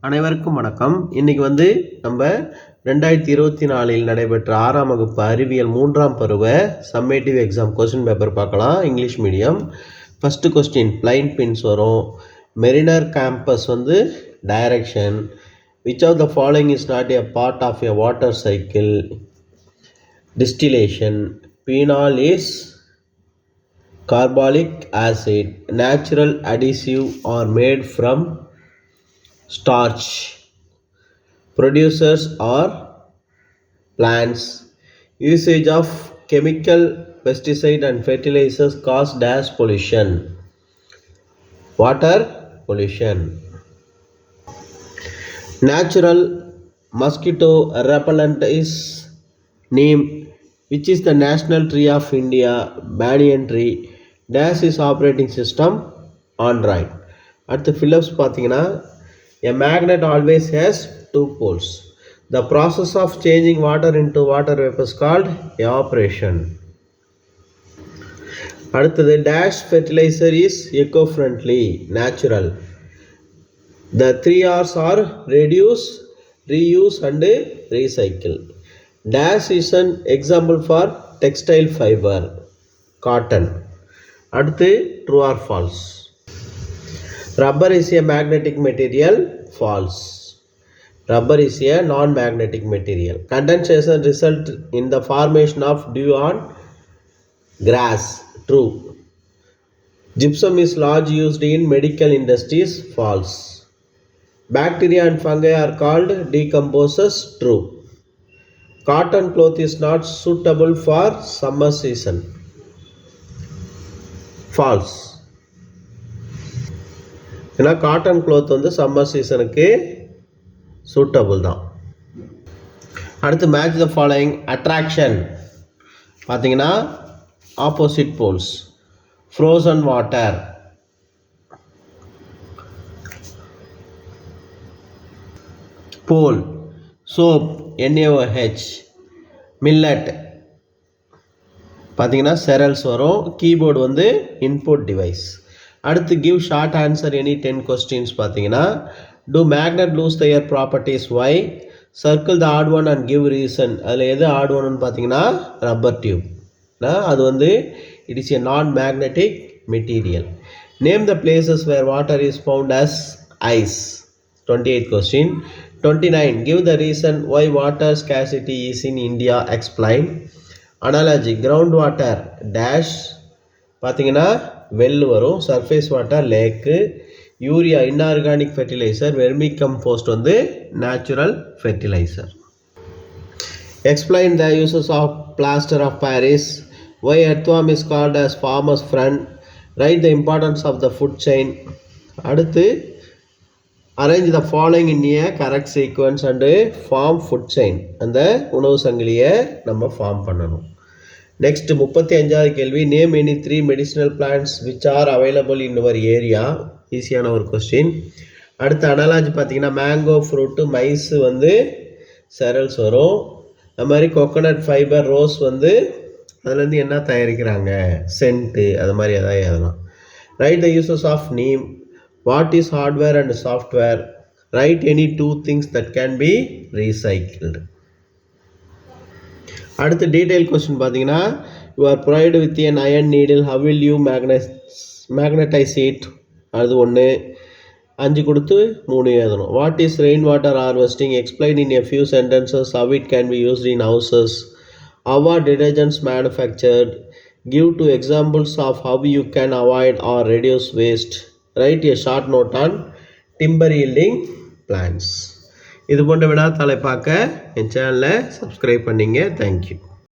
அனைவருக்கும் வணக்கம். இன்னைக்கு நம்ம 2024 நடைபெற்ற 6ஆம் வகுப்பு அறிவியல் 3ஆம் பருவ சம்மேட்டிவ் எக்ஸாம் கொஸ்டின் பேப்பர் பார்க்கலாம். English medium. ஃபர்ஸ்ட் கொஸ்டின் பிளைன் பின்ஸ் வரும். Mariner compass direction. Which of the following is not a part of a water cycle? Distillation. Phenol is carbolic acid. Natural adhesive are made from starch. Producers are plants. Usage of chemical pesticide and fertilizers cause dash pollution. Water pollution. Natural mosquito repellent is neem. Which is the national tree of India? Banyan tree. Dash is operating system Android. At the Philips பார்த்தீங்கன்னா a magnet always has two poles. The process of changing water into water vapor is called evaporation. அடுத்தது dash fertilizer is eco-friendly, natural. The 3 R's are reduce, reuse and recycle. Dash is an example for textile fiber, cotton. அடுத்து true or false? Rubber is a magnetic material, false. Rubber is a non-magnetic material. Condensation result in the formation of dew on grass, true. Gypsum is largely used in medical industries, false. Bacteria and fungi are called decomposers, true. Cotton cloth is not suitable for summer season, false. ஏன்னா cotton cloth summer சீசனுக்கு suitable தான். அடுத்து match the following. Attraction பார்த்தீங்கன்னா opposite poles. Frozen water. போல் soap NaOH. Millet பார்த்தீங்கன்னா cereals வரும். Keyboard input device. அடுத்து give short answer any 10 questions பார்த்தீங்கன்னா do magnet lose their properties why? Circle the odd one and give reason. அதில் எது ஆட் ஒன்னு பார்த்தீங்கன்னா ரப்பர் டியூப். அது it is a non magnetic material. Name the places where water is found as ice. 28th question. 29 give the reason why water scarcity is in India, explain. Analogy. ground water dash பார்த்தீங்கன்னா well வரும். Surface water lake. Urea inorganic fertiliser. Vermi compost natural fertiliser. Explain the uses of plaster of Paris. Why earthworm is called as farmers friend. Write the importance of the food chain. அடுத்து arrange the following in a correct sequence and form food chain. அந்த உணவு சங்கிலியை நம்ம form பண்ணணும். Next 35வது கேள்வி. Name any 3 medicinal plants which are available in your area. ஈஸியான ஒரு கொஸ்டின். அடுத்து அனலாஜி பார்த்தீங்கன்னா மேங்கோ ஃப்ரூட்டு, மைஸ் செரல்ஸ் வரும். அது மாதிரி கோகோனட் ஃபைபர், ரோஸ் அதுலேருந்து என்ன தயாரிக்கிறாங்க, சென்ட்டு, அது மாதிரி எதாவது எழுதலாம். Write the uses of neem. What is hardware and software? Write any 2 things that can be recycled. அடுத்து டீட்டெயில் கொஸ்டின் பார்த்தீங்கன்னா you are provided with an iron needle, how will you magnetise it? அது 1. 5 கொடுத்து 3 எழுதணும். What is rain water harvesting? Explain in a few sentences how it can be used in houses. How are detergents manufactured? Give 2 examples of how you can avoid or reduce waste. Write a short note on timber yielding plants. இது போன்ற வினாத்தாளை பார்க்க என் சேனலை subscribe பண்ணிங்க. Thank you.